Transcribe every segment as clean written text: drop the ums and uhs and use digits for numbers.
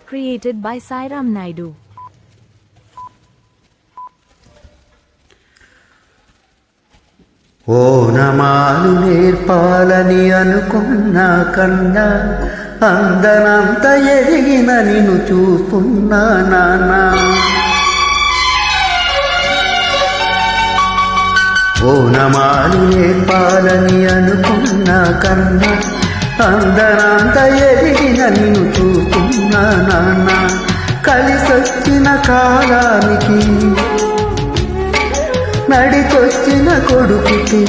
created by Sairam Naidu. ఓనమాలు నేర్పాలని అనుకున్నా కన్నా అందనంత ఎదిగిన నిన్ను చూస్తున్నా నాన్న. ఓనమాలు నేర్పాలని అనుకున్నా కన్నా అందనంత ఎదిగిన నిన్ను చూస్తున్నా నాన్న. కలిసొచ్చిన కాలానికి నడిచొచ్చిన కొడుకుకి,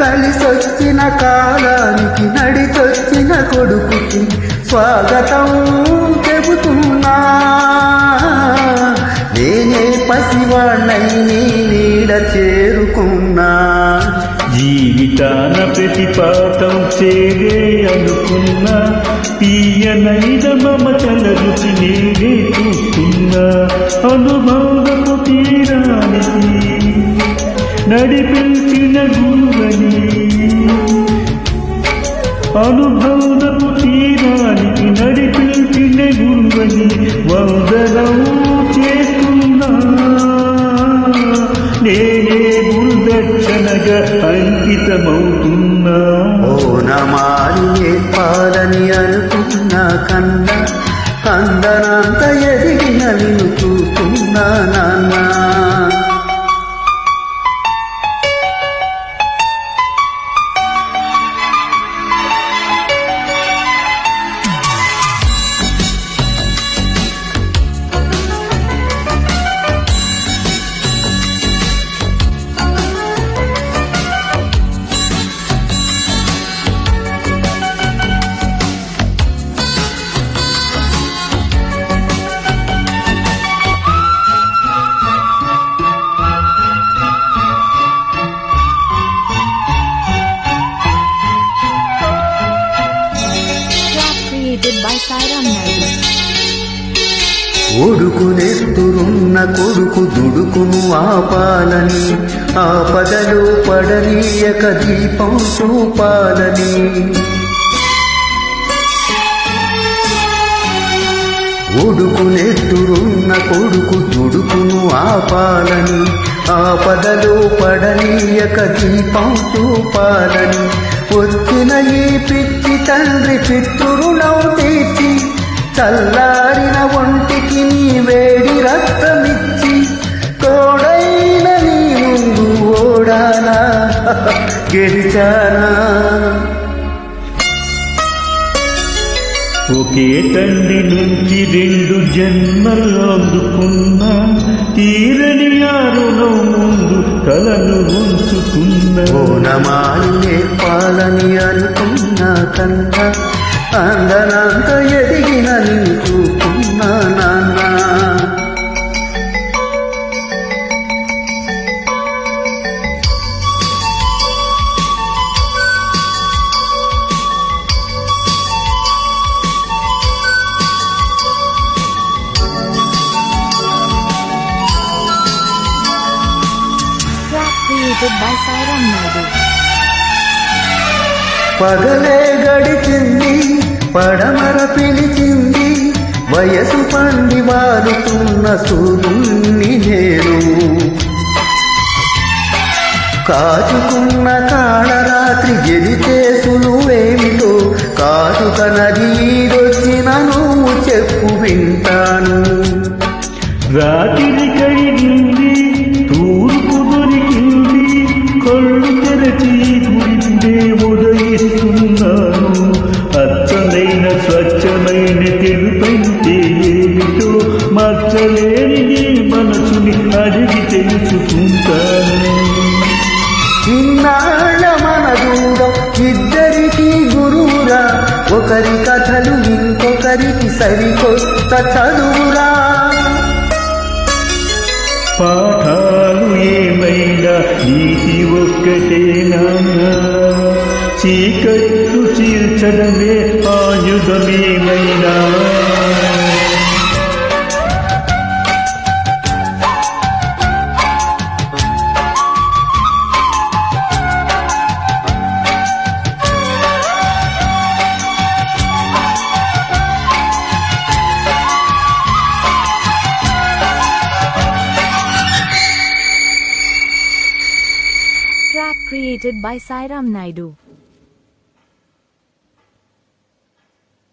కలిసొచ్చిన కాలానికి నడిచొచ్చిన కొడుకుకి స్వాగతం చెబుతున్నా. నేనే పసివాణ్ణై నీ నీడ చేరుకున్నా. జీవితాన ప్రతి పాఠం చేరే అనుకున్నా, తీయనైన మమతల రుచి నేనే చూస్తున్నా. అనుభవము తీరానికి నడిపించిన గురువని, అనుభవము తీరానికి నడిపించిన గురువని వందనం చేస్తున్నా. నేనే గురుదక్షిణగా అంకితమవుతున్నా. ఓనమాలు నేర్పాలని అనుకున్నా కన్నా అందనంత ఎదిగిన నిన్ను చూస్తున్నా నాన్న. By Sairam Naidu. ఒడుకునెత్తురున్న కొడుకు దుడుకును ఆపాలని, ఆపదలు పడనీయక దీపం చూపాలని. ఒడుకునెత్తురున్న కొడుకు దుడుకును ఆపాలని, ఆపదలు పడనీయక దీపం చూపాలని. వచ్చిన ఈ పిచ్చి తండ్రి పితృరుణం తీర్చి, చల్లారిన ఒంటికి నీ వేడి రక్తమిచ్చి, తోడైన నీ ముందు ఓడానా గెలిచానా. ఒకే తండ్రి నుంచి 2 జన్మలు అందుకున్నా, తీరని రుణం ముందు కలను ఉంచుకున్నా. ఓనమాలు నేర్పాలని అనుకున్నా కన్నా అందనంత ఎదిగిన నిన్ను చూస్తున్నా నాన్న. Created by Sairam Naidu. పగలే గడిచింది, పడమర పిలిచింది, వయసు పండి వారుతున్న సూర్యుణ్ణి నేను. కాచుకున్న కాళరాత్రి గెలిచే సులువేమిటో, కాటుక నదీదొచ్చిన నువ్వు చెప్పు వింటాను. రాత్రి కడిగింది, తూర్పు దొరికింది, కళ్ళు తెరచి గురిందే ఉదయిస్తున్నాను. అచ్చమైన స్వచ్ఛమైన తెలుపంటే ఏమిటో, మచ్చలేని నీ మనసుని అడిగి తెలుసుకుంటాను. ఇన్నాళ్ళ మన దూరం ఇద్దరికి గురువురా, ఒకరి కథలు ఇంకొకరికి సరికొత్త చదువురా. పాఠాలు ఏమైనా నీతి ఒక్కటేనా, చీకట్లు చీల్చడమే ఆయుధమేమైనా. created by Sairam Naidu.